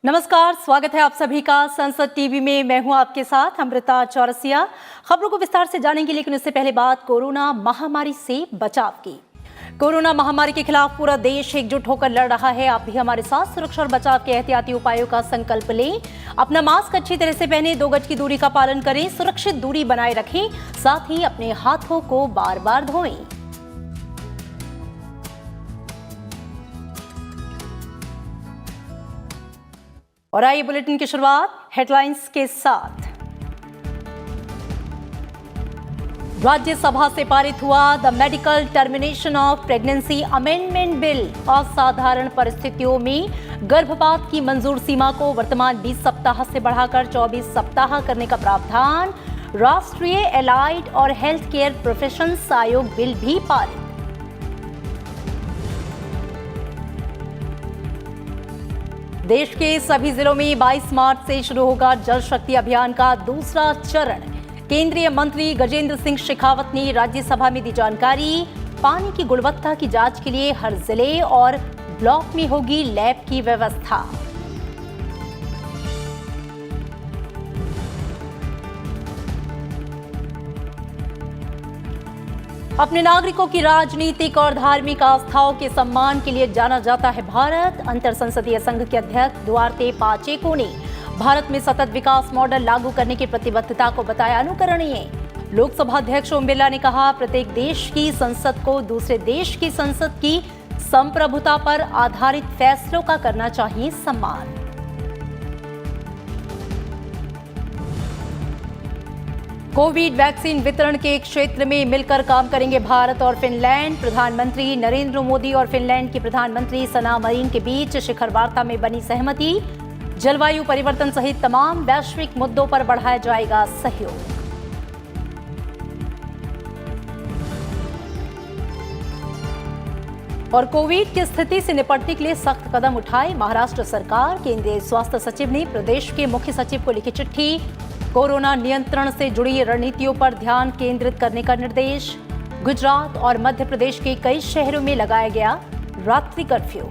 नमस्कार, स्वागत है आप सभी का संसद टीवी में। मैं हूं आपके साथ अमृता चौरसिया। खबरों को विस्तार से जानेंगे, लेकिन उससे पहले बात कोरोना महामारी से बचाव की। कोरोना महामारी के खिलाफ पूरा देश एकजुट होकर लड़ रहा है। आप भी हमारे साथ सुरक्षा और बचाव के एहतियाती उपायों का संकल्प लें। अपना मास्क अच्छी तरह से पहने, 2 गज की दूरी का पालन करें, सुरक्षित दूरी बनाए रखें, साथ ही अपने हाथों को बार बार धोएं। और आइए बुलेटिन की शुरुआत हेडलाइंस के साथ। राज्यसभा से पारित हुआ the medical termination of pregnancy amendment bill. असाधारण परिस्थितियों में गर्भपात की मंजूर सीमा को वर्तमान 20 सप्ताह से बढ़ाकर 24 सप्ताह करने का प्रावधान। राष्ट्रीय एलाइड और हेल्थ केयर प्रोफेशंस आयोग बिल भी पारित। देश के सभी जिलों में 22 मार्च से शुरू होगा जल शक्ति अभियान का दूसरा चरण। केंद्रीय मंत्री गजेंद्र सिंह शेखावत ने राज्यसभा में दी जानकारी। पानी की गुणवत्ता की जांच के लिए हर जिले और ब्लॉक में होगी लैब की व्यवस्था। अपने नागरिकों की राजनीतिक और धार्मिक आस्थाओं के सम्मान के लिए जाना जाता है भारत। अंतर संसदीय संघ के अध्यक्ष दुआर्ते पाचेको ने भारत में सतत विकास मॉडल लागू करने की प्रतिबद्धता को बताया अनुकरणीय। लोकसभा अध्यक्ष ओम बिरला ने कहा, प्रत्येक देश की संसद को दूसरे देश की संसद की संप्रभुता पर आधारित फैसलों का करना चाहिए सम्मान। कोविड वैक्सीन वितरण के क्षेत्र में मिलकर काम करेंगे भारत और फिनलैंड। प्रधानमंत्री नरेंद्र मोदी और फिनलैंड की प्रधानमंत्री सना मरीन के बीच शिखर वार्ता में बनी सहमति। जलवायु परिवर्तन सहित तमाम वैश्विक मुद्दों पर बढ़ाया जाएगा सहयोग। और कोविड की स्थिति से निपटने के लिए सख्त कदम उठाए महाराष्ट्र सरकार। केंद्रीय स्वास्थ्य सचिव ने प्रदेश के मुख्य सचिव को लिखी चिट्ठी। कोरोना नियंत्रण से जुड़ी रणनीतियों पर ध्यान केंद्रित करने का निर्देश। गुजरात और मध्य प्रदेश के कई शहरों में लगाया गया रात्रि कर्फ्यू।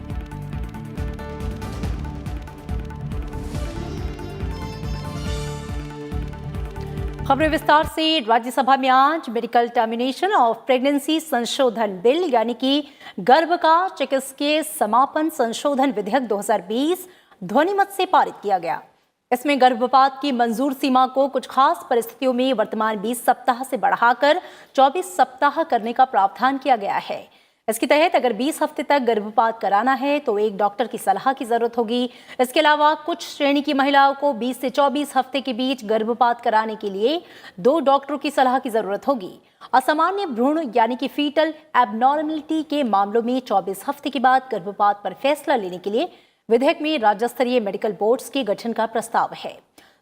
खबरें विस्तार से। राज्यसभा में आज मेडिकल टर्मिनेशन ऑफ प्रेगनेंसी संशोधन बिल यानी कि गर्भ का चिकित्सकीय समापन संशोधन विधेयक 2020 ध्वनिमत से पारित किया गया। इसमें गर्भपात की मंजूर सीमा को कुछ खास परिस्थितियों में वर्तमान 20 सप्ताह से बढ़ाकर 24 सप्ताह करने का प्रावधान किया गया है। इसके तहत अगर 20 हफ्ते तक गर्भपात कराना है तो एक डॉक्टर की सलाह की जरूरत होगी। इसके अलावा कुछ श्रेणी की महिलाओं को 20 से 24 हफ्ते के बीच गर्भपात कराने के लिए 2 डॉक्टरों की सलाह की जरूरत होगी। असामान्य भ्रूण यानी कि फीटल एबनॉर्मलिटी के मामलों में 24 हफ्ते के बाद गर्भपात पर फैसला लेने के लिए विधेयक में राज्य स्तरीय मेडिकल बोर्ड्स के गठन का प्रस्ताव है।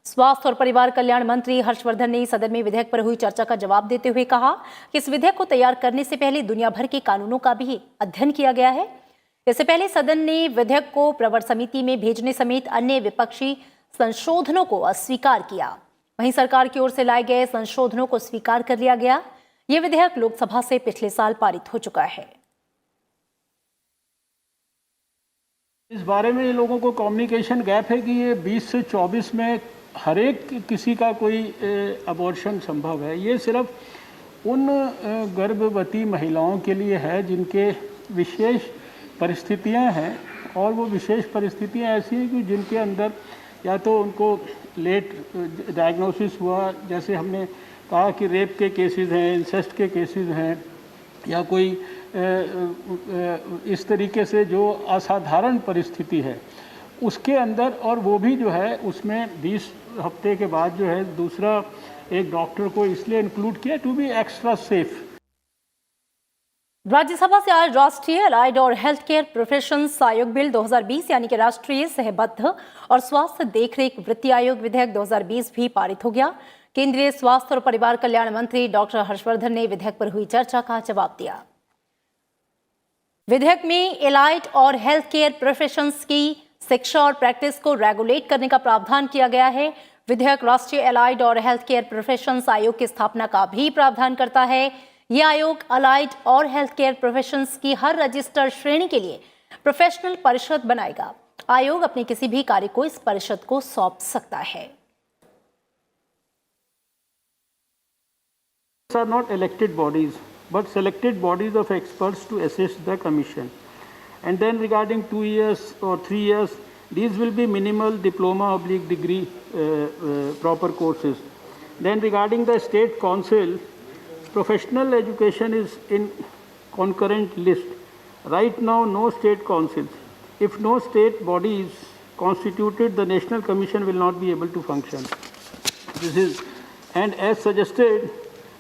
स्वास्थ्य और परिवार कल्याण मंत्री हर्षवर्धन ने सदन में विधेयक पर हुई चर्चा का जवाब देते हुए कहा कि इस विधेयक को तैयार करने से पहले दुनिया भर के कानूनों का भी अध्ययन किया गया है। इससे पहले सदन ने विधेयक को प्रवर समिति में भेजने समेत अन्य विपक्षी संशोधनों को अस्वीकार किया। वहीं सरकार की ओर से लाए गए संशोधनों को स्वीकार कर लिया गया। यह विधेयक लोकसभा से पिछले साल पारित हो चुका है। इस बारे में लोगों को कम्युनिकेशन गैप है कि ये 20 से 24 में हर एक किसी का कोई अबॉर्शन संभव है। ये सिर्फ उन गर्भवती महिलाओं के लिए है जिनके विशेष परिस्थितियां हैं, और वो विशेष परिस्थितियां ऐसी हैं कि जिनके अंदर या तो उनको लेट डायग्नोसिस हुआ, जैसे हमने कहा कि रेप के केसेस हैं, इंसेस्ट के केसेस हैं, या कोई इस तरीके से जो असाधारण परिस्थिति है उसके अंदर, और वो भी जो है उसमें 20 हफ्ते के बाद जो है दूसरा एक डॉक्टर को इसलिए इंक्लूड किया to be extra safe. Rajya Sabha से आज राष्ट्रीय एलाइड और हेल्थ केयर प्रोफेशंस आयोग बिल 2020 यानी कि राष्ट्रीय सहबद्ध और स्वास्थ्य देखरेख वृत्ति आयोग विधेयक 2020 भी पारित हो गया। केंद्रीय स्वास्थ्य और परिवार कल्याण मंत्री डॉक्टर हर्षवर्धन ने विधेयक पर हुई चर्चा का जवाब दिया। विधेयक में एलाइड और हेल्थ केयर प्रोफेशंस की शिक्षा और प्रैक्टिस को रेगुलेट करने का प्रावधान किया गया है। विधेयक राष्ट्रीय एलाइड और हेल्थ केयर प्रोफेशंस आयोग की स्थापना का भी प्रावधान करता है। यह आयोग अलाइड और हेल्थ केयर प्रोफेशंस की हर रजिस्टर्ड श्रेणी के लिए प्रोफेशनल परिषद बनाएगा। आयोग अपने किसी भी कार्य को इस परिषद को सौंप सकता है। Are not elected bodies but selected bodies of experts to assist the commission, and then regarding 2 years or 3 years, these will be minimal diploma/degree proper courses. Then regarding the state council, professional education is in concurrent list. Right now no state councils. If no state body is constituted, the national commission will not be able to function. This is, and as suggested,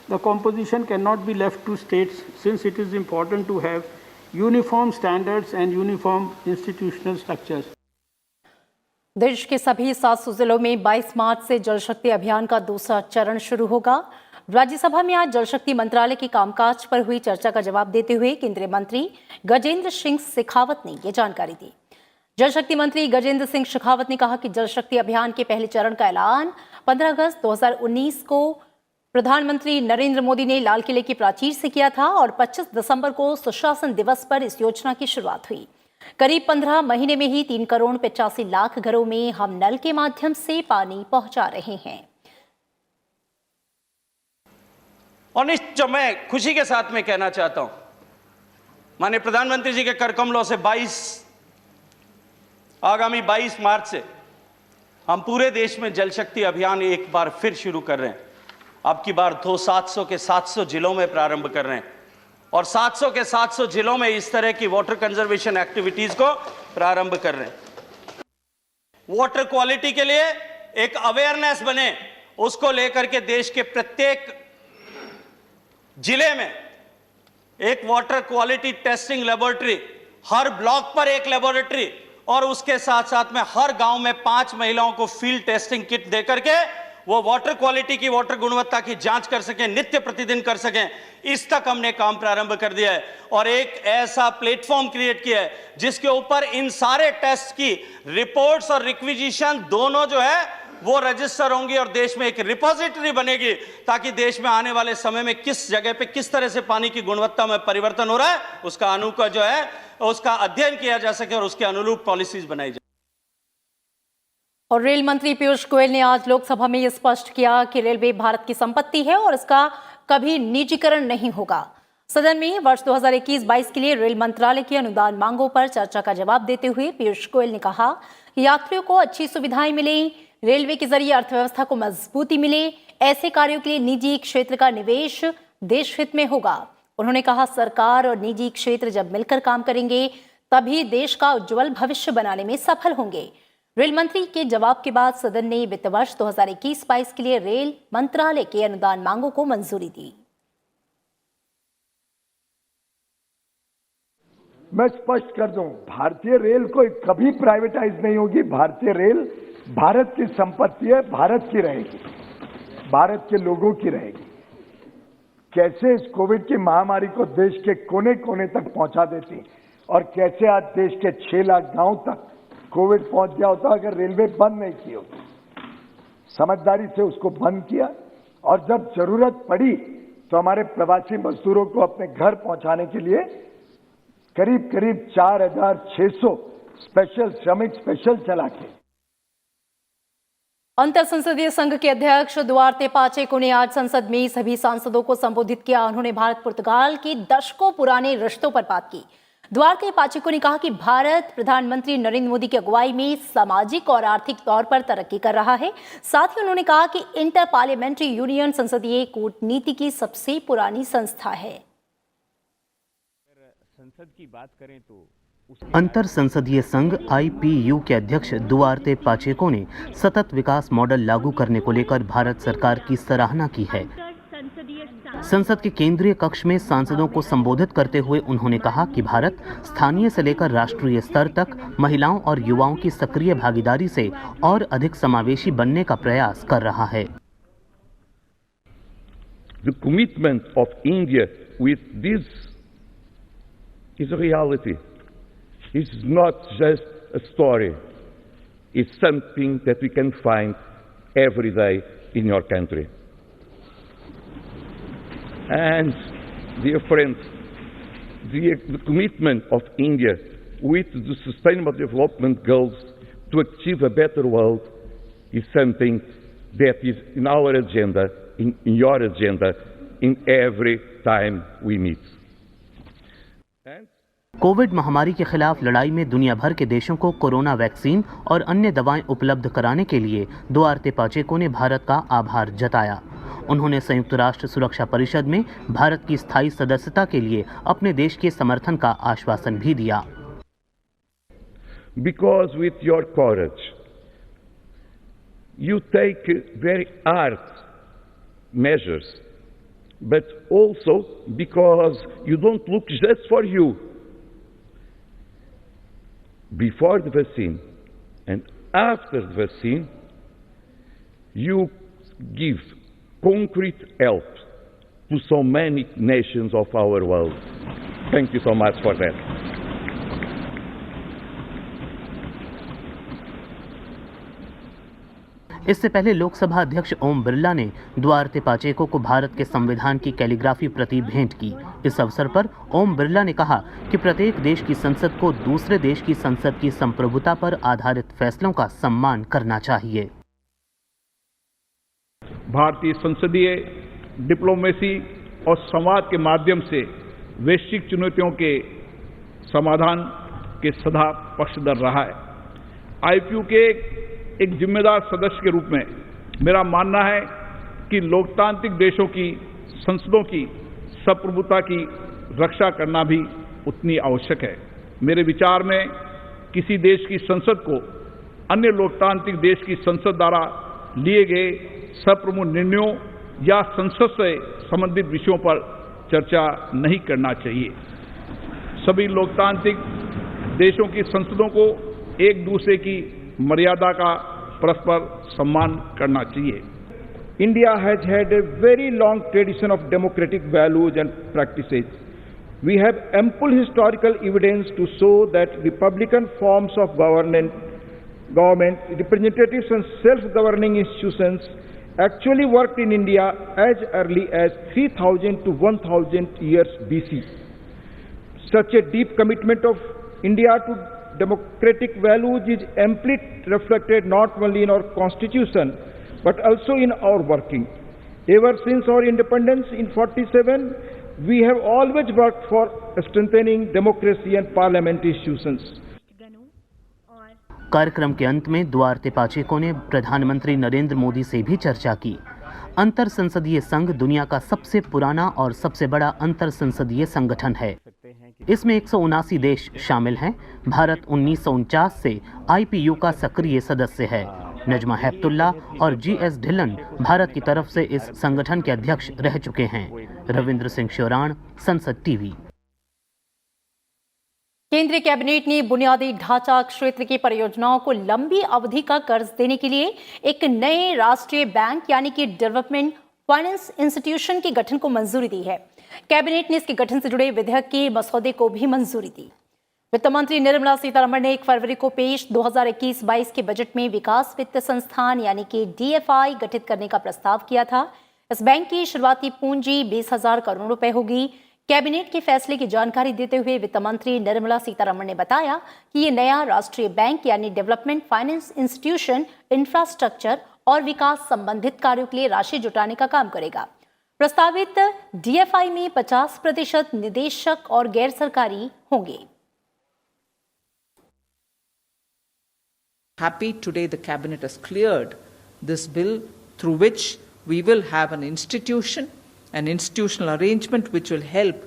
the composition cannot be left to states, since it is important to have uniform standards and uniform institutional structures. देश के सभी 700 जिलों में 22 मार्च से जल शक्ति अभियान का दूसरा चरण शुरू होगा। राज्यसभा में आज जल शक्ति मंत्रालय के कामकाज पर हुई चर्चा का जवाब देते हुए केंद्रीय मंत्री गजेंद्र सिंह शेखावत ने यह जानकारी दी। जल शक्ति मंत्री गजेंद्र सिंह शेखावत ने कहा कि जल शक्ति अभियान के पहले चरण का ऐलान 15 अगस्त 2019 को प्रधानमंत्री नरेंद्र मोदी ने लाल किले की प्राचीर से किया था और 25 दिसंबर को सुशासन दिवस पर इस योजना की शुरुआत हुई। करीब 15 महीने में ही 3 करोड़ 85 लाख घरों में हम नल के माध्यम से पानी पहुंचा रहे हैं। और जो मैं खुशी के साथ में कहना चाहता हूं, माननीय प्रधानमंत्री जी के करकमलों से आगामी 22 मार्च से हम पूरे देश में जल शक्ति अभियान एक बार फिर शुरू कर रहे हैं। अब की बार 700 के 700 जिलों में प्रारंभ कर रहे हैं और 700 के 700 जिलों में इस तरह की वाटर कंजर्वेशन एक्टिविटीज को प्रारंभ कर रहे हैं। वाटर क्वालिटी के लिए एक अवेयरनेस बने, उसको लेकर के देश के प्रत्येक जिले में एक वाटर क्वालिटी टेस्टिंग लेबोरेटरी, हर ब्लॉक पर एक लेबोरेटरी, और उसके साथ साथ में हर गांव में 5 महिलाओं को फील्ड टेस्टिंग किट देकर के वो वाटर क्वालिटी की, वाटर गुणवत्ता की जांच कर सकें, नित्य प्रतिदिन कर सकें। इस तक हमने काम प्रारंभ कर दिया है और एक ऐसा प्लेटफॉर्म क्रिएट किया है जिसके ऊपर इन सारे टेस्ट की रिपोर्ट्स और रिक्विजिशन दोनों जो है वो रजिस्टर होंगी और देश में एक रिपोजिटरी बनेगी, ताकि देश में आने वाले समय में किस जगह पे किस तरह से पानी की गुणवत्ता में परिवर्तन हो रहा है उसका उसका अध्ययन किया जा सके और उसके अनुरूप पॉलिसीज बनाई जाए। और रेल मंत्री पीयूष गोयल ने आज लोकसभा में यह स्पष्ट किया कि रेलवे भारत की संपत्ति है और इसका कभी निजीकरण नहीं होगा। सदन में वर्ष 2021-22 के लिए रेल मंत्रालय की अनुदान मांगों पर चर्चा का जवाब देते हुए पीयूष गोयल ने कहा कि यात्रियों को अच्छी सुविधाएं मिले, रेलवे के जरिए अर्थव्यवस्था को मजबूती मिले, ऐसे कार्यों के लिए निजी क्षेत्र का निवेश देश हित में होगा। उन्होंने कहा सरकार और निजी क्षेत्र जब मिलकर काम करेंगे तभी देश का उज्जवल भविष्य बनाने में सफल होंगे। रेल मंत्री के जवाब के बाद सदन ने वित्त वर्ष 2021-22 के लिए रेल मंत्रालय के अनुदान मांगों को मंजूरी दी। मैं स्पष्ट कर दूं, भारतीय रेल कोई कभी प्राइवेटाइज नहीं होगी। भारतीय रेल भारत की संपत्ति है, भारत की रहेगी, भारत के लोगों की रहेगी। कैसे इस कोविड की महामारी को देश के कोने कोने तक पहुंचा देती और कैसे आज देश के 6 लाख गांव तक कोविड पहुंच गया होता अगर रेलवे बंद नहीं की होती। समझदारी से उसको बंद किया और जब जरूरत पड़ी तो हमारे प्रवासी मजदूरों को अपने घर पहुंचाने के लिए करीब 4,600 स्पेशल श्रमिक स्पेशल चला के। अंतर संसदीय संघ के अध्यक्ष दुआर्ते पाचेको ने आज संसद में सभी सांसदों को संबोधित किया। उन्होंने भारत पुर्तगाल के दशकों पुराने रिश्तों पर बात की। दुआर्ते पाचेको ने कहा कि भारत प्रधानमंत्री नरेंद्र मोदी की अगुवाई में सामाजिक और आर्थिक तौर पर तरक्की कर रहा है। साथ ही उन्होंने कहा कि इंटर पार्लियामेंट्री यूनियन संसदीय कूटनीति की सबसे पुरानी संस्था है। संसद की बात करें तो अंतर संसदीय संघ IPU के अध्यक्ष दुआर्ते पाचेको ने सतत विकास मॉडल लागू करने को लेकर भारत सरकार की सराहना की है। संसद के केंद्रीय कक्ष में सांसदों को संबोधित करते हुए उन्होंने कहा कि भारत स्थानीय से लेकर राष्ट्रीय स्तर तक महिलाओं और युवाओं की सक्रिय भागीदारी से और अधिक समावेशी बनने का प्रयास कर रहा है। The commitment of India with this is a reality. It's not just a story. It's something that we can find every day in your country. And, dear friends, the commitment of India with the Sustainable Development Goals to achieve a better world is something that is in our agenda, in your agenda, in every time we meet. Covid महामारी के खिलाफ लड़ाई में दुनिया भर के देशों को कोरोना वैक्सीन और अन्य दवाएं उपलब्ध कराने के लिए दुआर्ते पाचेको ने भारत का आभार जताया। उन्होंने संयुक्त राष्ट्र सुरक्षा परिषद में भारत की स्थायी सदस्यता के लिए अपने देश के समर्थन का आश्वासन भी दिया। Because with your courage, you take very hard measures, but also because you don't look just for you. Before the vaccine and after the vaccine, you give concrete help to so many nations of our world. Thank you so much for that. इससे पहले लोकसभा अध्यक्ष ओम बिरला ने Duarte Pacheco को भारत के संविधान की calligraphy प्रति भेंट की। इस अवसर पर ओम बिरला ने कहा कि प्रत्येक देश की संसद को दूसरे देश की संसद की संप्रभुता पर आधारित फैसलों का सम्मान करना चाहिए। भारतीय संसदीय डिप्लोमेसी और संवाद के माध्यम से वैश्विक चुनौतियों के समाधान के सदा पक्षधर रहा है। आईपीयू के एक जिम्मेदार सदस्य के रूप में मेरा मानना है कि लोकतांत्रिक देशों की संसदों की संप्रभुता की रक्षा करना भी उतनी आवश्यक है। मेरे विचार में किसी देश की संसद को अन्य लोकतांत्रिक देश की संसद द्वारा लिए गए संप्रभु निर्णयों या संसद से संबंधित विषयों पर चर्चा नहीं करना चाहिए। सभी लोकतांत्रिक देशों की संसदों को एक दूसरे की मर्यादा का परस्पर सम्मान करना चाहिए। India has had a very long tradition of democratic values and practices. We have ample historical evidence to show that republican forms of government, representatives and self-governing institutions actually worked in India as early as 3000 to 1000 years BC. Such a deep commitment of India to democratic values is amply reflected not only in our constitution but also in our working. Ever since our independence in 47, we have always worked for strengthening democracy and parliament institutions. कार्यक्रम के अंत में Duarte Pacheco ने प्रधानमंत्री नरेंद्र मोदी से भी चर्चा की। अंतर संसदीय संघ दुनिया का सबसे पुराना और सबसे बड़ा अंतर संसदीय संगठन है। इसमें 179 देश शामिल हैं। भारत 1949 से आईपीयू का सक्रिय सदस्य है। नजमा हेप्तुल्ला और जीएस ढिल्लन भारत की तरफ से इस संगठन के अध्यक्ष रह चुके हैं। रविंद्र सिंह श्योराण, संसद टीवी। केंद्रीय कैबिनेट ने बुनियादी ढांचा क्षेत्र की परियोजनाओं को लंबी अवधि का कर्ज देने के लिए एक नए राष्ट्रीय बैंक यानी कि डेवलपमेंट फाइनेंस इंस्टीट्यूशन के गठन को मंजूरी दी है। कैबिनेट ने इसके गठन से जुड़े विधेयक के मसौदे को भी मंजूरी दी। वित्त मंत्री निर्मला सीतारमण ने 1 फरवरी को पेश 2021-22 के बजट में विकास वित्त संस्थान यानी कि डीएफआई गठित करने का प्रस्ताव किया था। इस बैंक की शुरुआती पूंजी 20,000 करोड़ रुपए होगी। कैबिनेट के फैसले की जानकारी देते हुए वित्त मंत्री निर्मला सीतारमण ने बताया कि ये नया राष्ट्रीय बैंक यानी डेवलपमेंट फाइनेंस इंस्टीट्यूशन इंफ्रास्ट्रक्चर और विकास संबंधित कार्यों के लिए राशि जुटाने का काम करेगा। प्रस्तावित डीएफआई में 50% निदेशक और गैर सरकारी होंगे। Happy today the cabinet has cleared this bill through which we will have an institutional arrangement which will help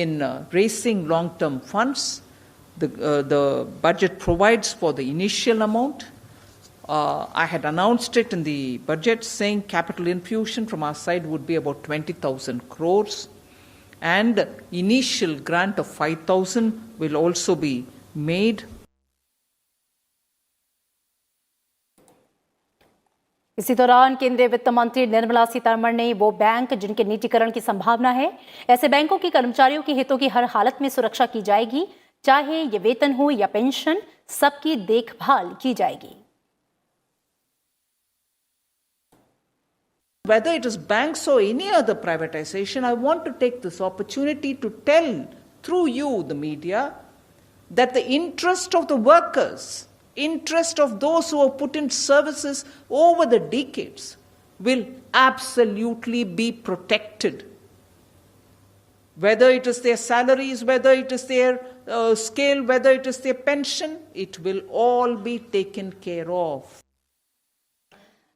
in raising long-term funds. The budget provides for the initial amount. I had announced it in the budget saying capital infusion from our side would be about 20,000 crores and initial grant of 5,000 will also be made. इसी दौरान केंद्रीय वित्त मंत्री निर्मला सीतारमण ने वो bank जिनके निजीकरण की संभावना है, ऐसे बैंकों के कर्मचारियों के हितों की हर हालत में सुरक्षा की जाएगी, चाहे ये वेतन हो या पेंशन, सबकी देखभाल की जाएगी। Whether it is banks or any other privatization, I want to take this opportunity to tell through you, the media, that the interest of the workers, interest of those who have put in services over the decades will absolutely be protected. Whether it is their salaries, whether it is their scale, whether it is their pension, it will all be taken care of.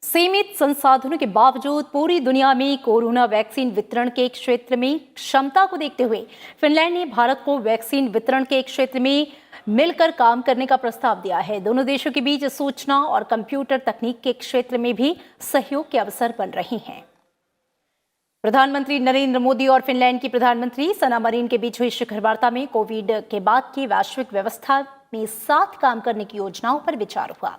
सीमित संसाधनों के बावजूद पूरी दुनिया में corona vaccine वितरण के क्षेत्र में क्षमता को देखते हुए फिनलैंड ने भारत को वैक्सीन वितरण के क्षेत्र में मिलकर काम करने का प्रस्ताव दिया है। दोनों देशों के बीच सूचना और कंप्यूटर तकनीक के क्षेत्र में भी सहयोग के अवसर बन रहे हैं। प्रधानमंत्री नरेंद्र मोदी और फिनलैंड की प्रधानमंत्री सना मरीन के बीच हुई शिखर वार्ता में कोविड के बाद की वैश्विक व्यवस्था में साथ काम करने की योजनाओं पर विचार हुआ।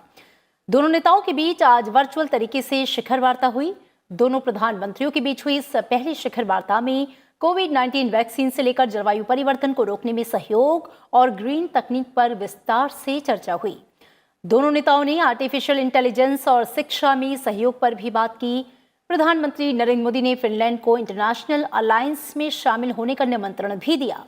दोनों नेताओं के बीच आज वर्चुअल तरीके से शिखर वार्ता हुई। दोनों प्रधानमंत्रियों के बीच हुई इस पहली शिखर वार्ता में कोविड-19 वैक्सीन से लेकर जलवायु परिवर्तन को रोकने में सहयोग और ग्रीन तकनीक पर विस्तार से चर्चा हुई। दोनों नेताओं ने आर्टिफिशियल इंटेलिजेंस और शिक्षा में सहयोग पर भी बात की। प्रधानमंत्री नरेंद्र मोदी ने फिनलैंड को इंटरनेशनल अलायंस में शामिल होने का निमंत्रण भी दिया।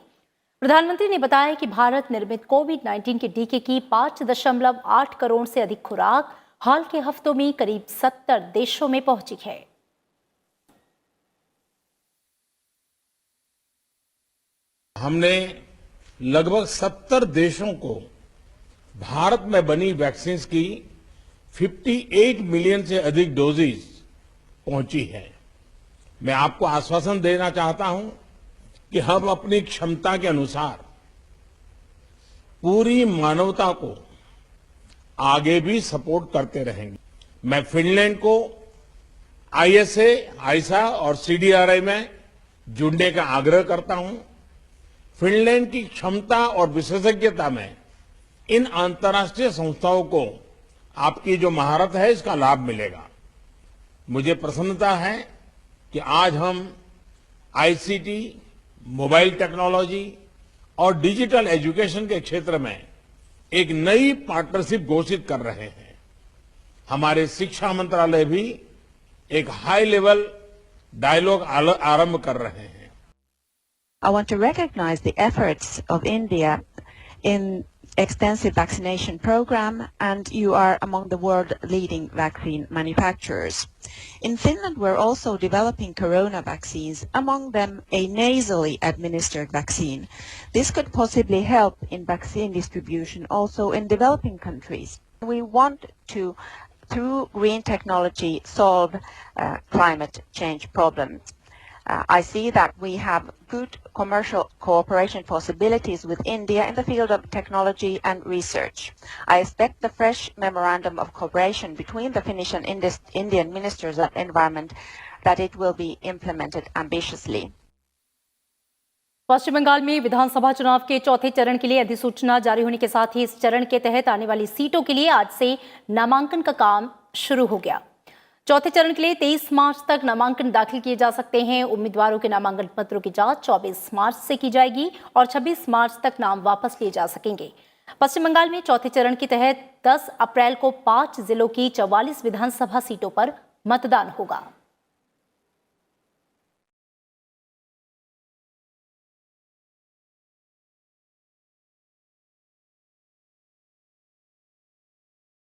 प्रधानमंत्री ने बताया कि भारत निर्मित कोविड-19 के टीके की 5.8 करोड़ से अधिक खुराक हाल के हफ्तों में करीब 70 देशों में पहुंची है। हमने लगभग 70 देशों को भारत में बनी वैक्सीन की 58 मिलियन से अधिक डोजेज पहुंची है। मैं आपको आश्वासन देना चाहता हूं कि हम अपनी क्षमता के अनुसार पूरी मानवता को आगे भी सपोर्ट करते रहेंगे। मैं फिनलैंड को आईएसए, आईसा और सीडीआरआई में जुड़ने का आग्रह करता हूं। फिनलैंड की क्षमता और विशेषज्ञता में इन अंतर्राष्ट्रीय संस्थाओं को आपकी जो महारत है इसका लाभ मिलेगा। मुझे प्रसन्नता है कि आज हम आईसीटी, मोबाइल टेक्नोलॉजी और डिजिटल एजुकेशन के क्षेत्र में एक नई पार्टनरशिप घोषित कर रहे हैं। हमारे शिक्षा मंत्रालय भी एक हाई लेवल डायलॉग आरंभ कर रहे हैं। I want to recognize the efforts of India in extensive vaccination program, and you are among the world leading vaccine manufacturers. In Finland, we're also developing corona vaccines, among them a nasally administered vaccine. This could possibly help in vaccine distribution also in developing countries. We want to, through green technology, solve climate change problems. I see that we have good commercial cooperation possibilities with India in the field of technology and research. I expect the fresh memorandum of cooperation between the Finnish and Indian ministers of environment that it will be implemented ambitiously. पश्चिम बंगाल में विधानसभा चुनाव के चौथे चरण के लिए अधिसूचना जारी होने के साथ ही इस चरण के तहत आने वाली सीटों के लिए आज से नामांकन का काम शुरू हो गया। चौथे चरण के लिए 23 मार्च तक नामांकन दाखिल किए जा सकते हैं। उम्मीदवारों के नामांकन पत्रों की जांच 24 मार्च से की जाएगी और 26 मार्च तक नाम वापस लिए जा सकेंगे। पश्चिम बंगाल में चौथे चरण के तहत 10 अप्रैल को 5 जिलों की 44 विधानसभा सीटों पर मतदान होगा।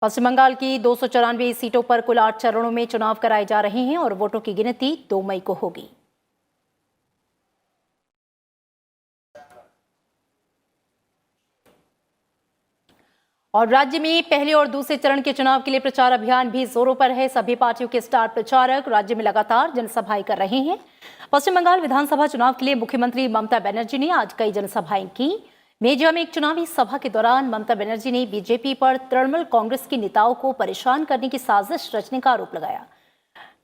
पश्चिम बंगाल की 294 सीटों पर कुल 8 चरणों में चुनाव कराए जा रहे हैं और वोटों की गिनती 2 मई को होगी। और राज्य में पहले और दूसरे चरण के चुनाव के लिए प्रचार अभियान भी जोरों पर है। सभी पार्टियों के स्टार प्रचारक राज्य में लगातार जनसभाएं कर रहे हैं। पश्चिम बंगाल विधानसभा चुनाव के लिए मुख्यमंत्री ममता बनर्जी ने आज कई जनसभाएं की। मेजा में एक चुनावी सभा के दौरान ममता बनर्जी ने बीजेपी पर तृणमूल कांग्रेस के नेताओं को परेशान करने की साजिश रचने का आरोप लगाया।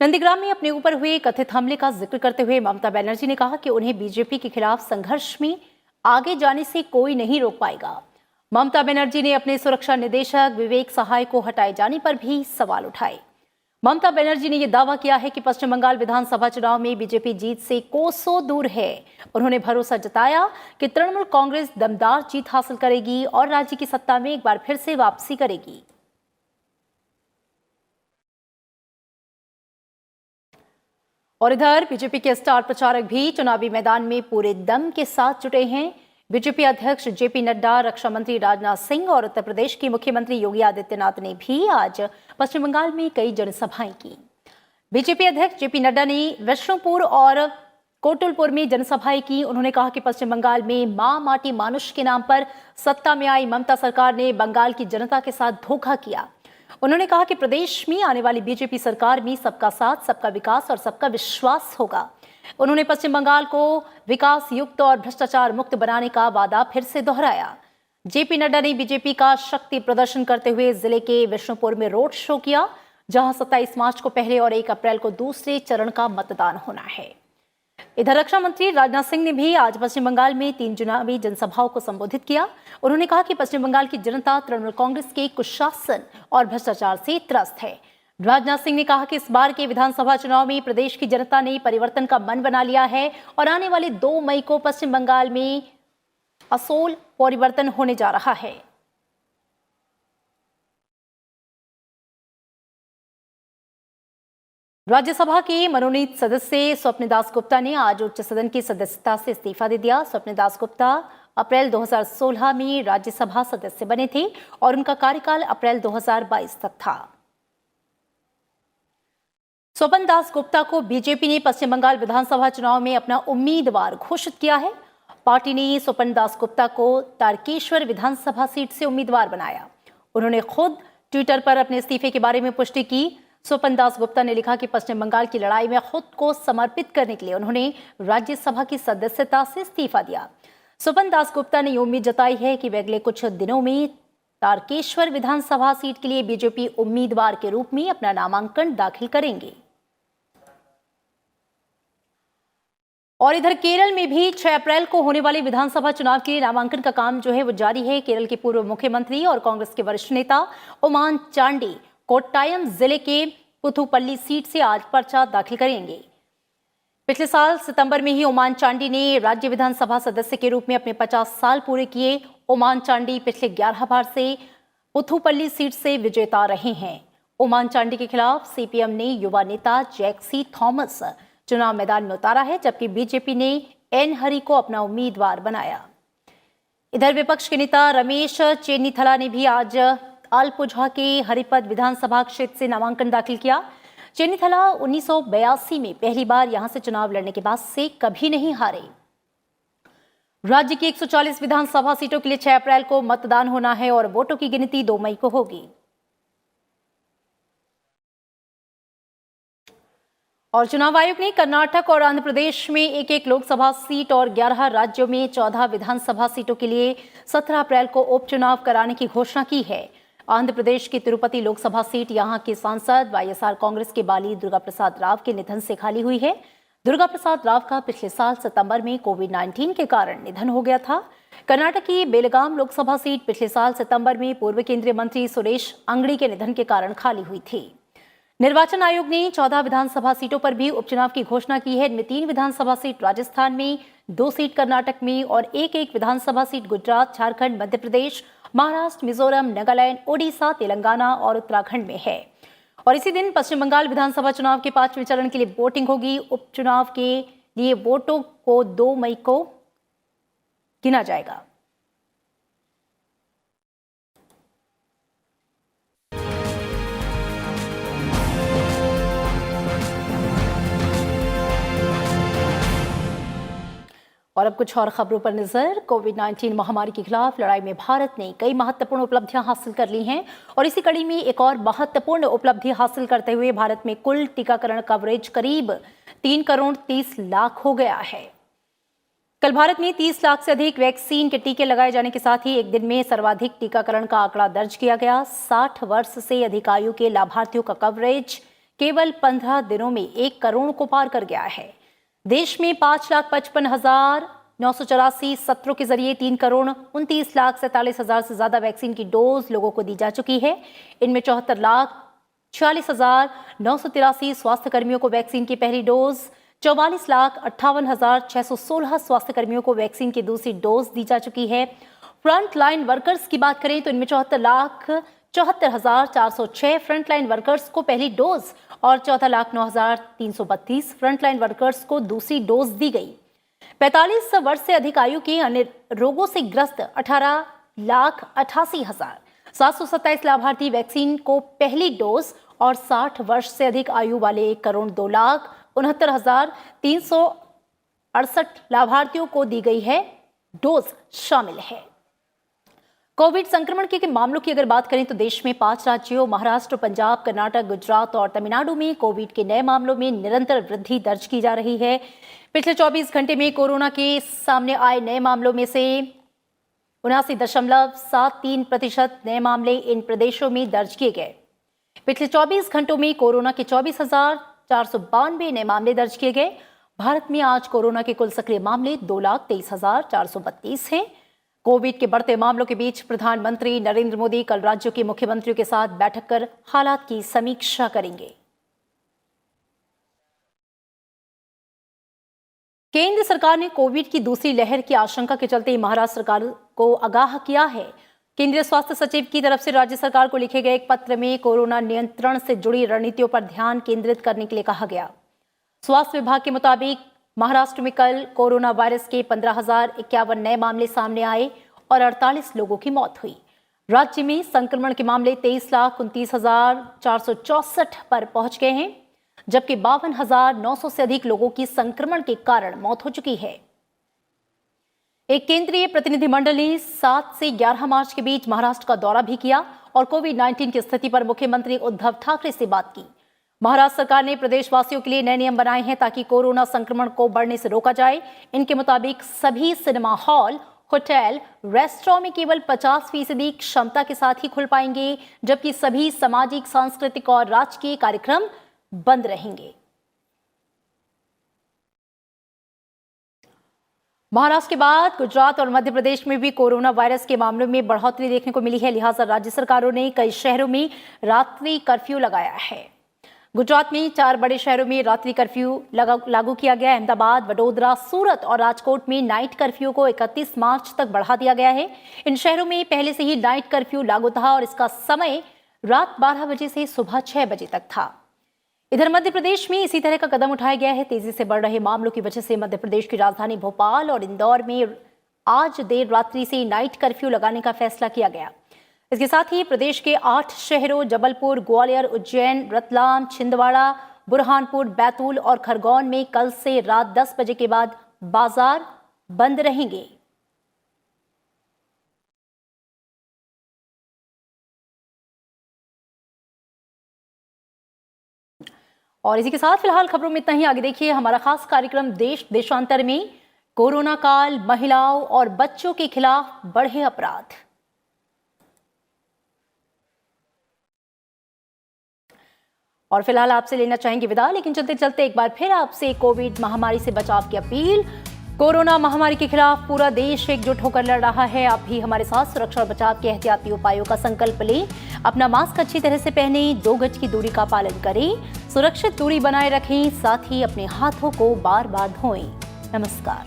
नंदीग्राम में अपने ऊपर हुए कथित हमले का जिक्र करते हुए ममता बनर्जी ने कहा कि उन्हें बीजेपी के खिलाफ संघर्ष में आगे जाने से कोई नहीं रोक पाएगा। ममता बनर्जी ने अपने सुरक्षा निदेशक विवेक सहाय को हटाए जाने पर भी सवाल उठाए। ममता बनर्जी ने यह दावा किया है कि पश्चिम बंगाल विधानसभा चुनाव में बीजेपी जीत से कोसों दूर है। उन्होंने भरोसा जताया कि तृणमूल कांग्रेस दमदार जीत हासिल करेगी और राज्य की सत्ता में एक बार फिर से वापसी करेगी। और इधर बीजेपी के स्टार प्रचारक भी चुनावी मैदान में पूरे दम के साथ जुटे हैं। बीजेपी अध्यक्ष जेपी नड्डा, रक्षा मंत्री राजनाथ सिंह और उत्तर प्रदेश के मुख्यमंत्री योगी आदित्यनाथ ने भी आज पश्चिम बंगाल में कई जनसभाएं की। बीजेपी अध्यक्ष जेपी नड्डा ने विष्णुपुर और कोटुलपुर में जनसभाएं की। उन्होंने कहा कि पश्चिम बंगाल में मां माटी मानुष के नाम पर सत्ता में आई ममता सरकार ने बंगाल की जनता के साथ धोखा किया। उन्होंने कहा कि प्रदेश में आने वाली बीजेपी सरकार में सबका साथ, सबका विकास और सबका विश्वास होगा। उन्होंने पश्चिम बंगाल को विकास युक्त और भ्रष्टाचार मुक्त बनाने का वादा फिर से दोहराया। जेपी नड्डा ने बीजेपी का शक्ति प्रदर्शन करते हुए जिले के विष्णुपुर में रोड शो किया, जहां 27 मार्च को पहले और 1 अप्रैल को दूसरे चरण का मतदान होना है। इधर रक्षा मंत्री राजनाथ सिंह ने भी आज पश्चिम बंगाल में 3 चुनावी जनसभाओं को संबोधित किया। उन्होंने कहा कि पश्चिम बंगाल की जनता तृणमूल कांग्रेस के कुशासन और भ्रष्टाचार से त्रस्त है। राजनाथ सिंह ने कहा कि इस बार के विधानसभा चुनाव में प्रदेश की जनता ने परिवर्तन का मन बना लिया है और आने वाले 2 मई को पश्चिम बंगाल में असोल परिवर्तन होने जा रहा है। राज्यसभा के मनोनीत सदस्य स्वप्न दास गुप्ता ने आज उच्च सदन की सदस्यता से इस्तीफा दे दिया। स्वप्न दास गुप्ता अप्रैल 2016 में राज्यसभा सदस्य बने थे और उनका कार्यकाल अप्रैल 2022 तक था। स्वपन दास गुप्ता को बीजेपी ने पश्चिम बंगाल विधानसभा चुनाव में अपना उम्मीदवार घोषित किया है। पार्टी ने स्वपन दास गुप्ता को तारकेश्वर विधानसभा सीट से उम्मीदवार बनाया। उन्होंने खुद ट्विटर पर अपने इस्तीफे के बारे में पुष्टि की। स्वपन दास गुप्ता ने लिखा कि पश्चिम बंगाल की लड़ाई में खुद को समर्पित करने के लिए उन्होंने राज्यसभा की सदस्यता से इस्तीफा दिया। स्वपन दास गुप्ता ने उम्मीद जताई है कि वे अगले कुछ दिनों में तारकेश्वर विधानसभा सीट के लिए बीजेपी उम्मीदवार के रूप में अपना नामांकन दाखिल करेंगे। और इधर केरल में भी 6 अप्रैल को होने वाले विधानसभा चुनाव के लिए नामांकन का काम जो है वो जारी है। केरल के पूर्व मुख्यमंत्री और कांग्रेस के वरिष्ठ नेता ओमान चांडी कोट्टायम जिले के पुथुपल्ली सीट से आज पर्चा दाखिल करेंगे। पिछले साल सितंबर में ही ओमान चांडी ने राज्य विधानसभा सदस्य के रूप में अपने 50 साल पूरे किए। ओमान चांडी पिछले 11 बार से पुथुपल्ली सीट से विजेता रहे हैं। ओमान चांडी के खिलाफ सीपीएम ने युवा नेता जैक्सी थॉमस चुनाव मैदान में उतारा है, जबकि बीजेपी ने एन हरी को अपना उम्मीदवार बनाया। इधर विपक्ष के नेता रमेश चेन्नीथला ने भी आज आलपुझा के हरिपद विधानसभा क्षेत्र से नामांकन दाखिल किया। चेन्नीथला 1982 में पहली बार यहां से चुनाव लड़ने के बाद से कभी नहीं हारे। राज्य की 140 विधानसभा सीटों के लिए 6 अप्रैल को मतदान होना है और वोटों की गिनती 2 मई को होगी। और चुनाव आयोग ने कर्नाटक और आंध्र प्रदेश में 1-1 लोकसभा सीट और 11 राज्यों में 14 विधानसभा सीटों के लिए 17 अप्रैल को उपचुनाव कराने की घोषणा की है। आंध्र प्रदेश की तिरुपति लोकसभा सीट यहां के सांसद वाईएसआर कांग्रेस के बाली दुर्गा प्रसाद राव के निधन से खाली हुई है। दुर्गा प्रसाद राव का पिछले साल सितंबर में कोविड-19 के कारण निधन हो गया था। कर्नाटक की बेलगाम लोकसभा सीट पिछले साल सितंबर में पूर्व केंद्रीय मंत्री सुरेश अंगड़ी के निधन के कारण खाली हुई थी। निर्वाचन आयोग ने 14 विधानसभा सीटों पर भी उपचुनाव की घोषणा की है। इनमें 3 विधानसभा सीट राजस्थान में, 2 सीट कर्नाटक में और 1-1 विधानसभा सीट गुजरात, झारखंड, मध्य प्रदेश, महाराष्ट्र, मिजोरम, नागालैंड, ओडिशा, तेलंगाना और उत्तराखंड में है। और इसी दिन पश्चिम बंगाल विधानसभा चुनाव के 5वें चरण के लिए वोटिंग होगी। उपचुनाव के लिए वोटों को 2 मई को गिना जाएगा। और अब कुछ और खबरों पर नजर। कोविड-19 महामारी के खिलाफ लड़ाई में भारत ने कई महत्वपूर्ण उपलब्धियां हासिल कर ली हैं और इसी कड़ी में एक और महत्वपूर्ण उपलब्धि हासिल करते हुए भारत में कुल टीकाकरण कवरेज करीब 3 करोड़ 30 लाख हो गया है। कल भारत में 30 लाख से अधिक वैक्सीन के टीके लगाए जाने के साथ ही एक दिन में सर्वाधिक टीकाकरण का आंकड़ा दर्ज किया गया। 60 वर्ष से अधिक आयु के लाभार्थियों का कवरेज केवल 15 दिनों में 1 करोड़ को पार कर गया है। देश में 5,55,984 सत्रों के जरिए 3 करोड़ 29,47,000 से ज्यादा वैक्सीन की डोज लोगों को दी जा चुकी है। इनमें 74,46,983 स्वास्थ्य कर्मियों को वैक्सीन की पहली डोज, 44,58,616 स्वास्थ्य कर्मियों को वैक्सीन की दूसरी डोज दी जा चुकी है। फ्रंट लाइन वर्कर्स की बात करें तो इनमें 74,74,406 फ्रंटलाइन वर्कर्स को पहली डोज और 14,09,332 फ्रंटलाइन वर्कर्स को दूसरी डोज दी गई। 45 वर्ष से अधिक आयु के अन्य रोगों से ग्रस्त 18,88,727 लाभार्थी वैक्सीन को पहली डोज और 60 वर्ष से अधिक आयु वाले 1,02,69,368 लाभार्थियों को दी गई है डोज शामिल है। कोविड संक्रमण के मामलों की अगर बात करें तो देश में 5 राज्यों महाराष्ट्र, पंजाब, कर्नाटक, गुजरात और तमिलनाडु में कोविड के नए मामलों में निरंतर वृद्धि दर्ज की जा रही है। पिछले 24 घंटे में कोरोना के सामने आए नए मामलों में से 79.73% नए मामले इन प्रदेशों में दर्ज किए गए। पिछले 24 घंटों में कोरोना के 24,492 नए मामले दर्ज किए गए। भारत में आज कोरोना के कुल सक्रिय मामले 2,23,432 हैं। कोविड के बढ़ते मामलों के बीच प्रधानमंत्री नरेंद्र मोदी कल राज्यों के मुख्यमंत्रियों के साथ बैठक कर हालात की समीक्षा करेंगे। केंद्र सरकार ने कोविड की दूसरी लहर की आशंका के चलते महाराष्ट्र सरकार को आगाह किया है। केंद्रीय स्वास्थ्य सचिव की तरफ से राज्य सरकार को लिखे गए एक पत्र में कोरोना नियंत्रण से जुड़ी रणनीतियों पर ध्यान केंद्रित करने के लिए कहा गया। स्वास्थ्य विभाग के मुताबिक महाराष्ट्र में कल कोरोना वायरस के 15,051 नए मामले सामने आए और 48 लोगों की मौत हुई। राज्य में संक्रमण के मामले 23,29,464 पर पहुंच गए हैं, जबकि 52,900 से अधिक लोगों की संक्रमण के कारण मौत हो चुकी है। एक केंद्रीय प्रतिनिधिमंडल ने 7 से 11 मार्च के बीच महाराष्ट्र का दौरा भी किया और कोविड-19 की स्थिति पर मुख्यमंत्री उद्धव ठाकरे से बात की। महाराष्ट्र सरकार ने प्रदेशवासियों के लिए नए नियम बनाए हैं ताकि कोरोना संक्रमण को बढ़ने से रोका जाए। इनके मुताबिक सभी सिनेमा हॉल, होटल, रेस्टोरेंट में केवल 50% क्षमता के साथ ही खुल पाएंगे, जबकि सभी सामाजिक, सांस्कृतिक और राजकीय कार्यक्रम बंद रहेंगे। महाराष्ट्र के बाद गुजरात और मध्य प्रदेश में भी कोरोना वायरस के मामलों में बढ़ोतरी देखने को मिली है। लिहाजा राज्य सरकारों ने कई शहरों में रात्रि कर्फ्यू लगाया है। गुजरात में 4 बड़े शहरों में रात्रि कर्फ्यू लागू किया गया है। अहमदाबाद, वडोदरा, सूरत और राजकोट में नाइट कर्फ्यू को 31 मार्च तक बढ़ा दिया गया है। इन शहरों में पहले से ही नाइट कर्फ्यू लागू था और इसका समय रात 12 बजे से सुबह 6 बजे तक था। इधर मध्य प्रदेश में इसी तरह का कदम उठाया गया है। तेजी से बढ़ रहे मामलों की वजह से मध्य प्रदेश की राजधानी भोपाल और इंदौर में आज देर रात्रि से नाइट कर्फ्यू लगाने का फैसला किया गया। इसके साथ ही प्रदेश के 8 शहरों जबलपुर, ग्वालियर, उज्जैन, रतलाम, छिंदवाड़ा, बुरहानपुर, बैतूल और खरगोन में कल से रात 10 बजे के बाद बाजार बंद रहेंगे। और इसी के साथ फिलहाल खबरों में इतना ही। आगे देखिए हमारा खास कार्यक्रम देश देशांतर में कोरोना काल, महिलाओं और बच्चों के खिलाफ बढ़े अपराध। और फिलहाल आपसे लेना चाहेंगे विदा, लेकिन चलते चलते एक बार फिर आपसे कोविड महामारी से बचाव की अपील। कोरोना महामारी के खिलाफ पूरा देश एकजुट होकर लड़ रहा है। आप भी हमारे साथ सुरक्षा और बचाव के एहतियाती उपायों का संकल्प लें। अपना मास्क अच्छी तरह से पहनें, 2 गज की दूरी का पालन करें, सुरक्षित दूरी बनाए रखें, साथ ही अपने हाथों को बार बार धोएं। नमस्कार।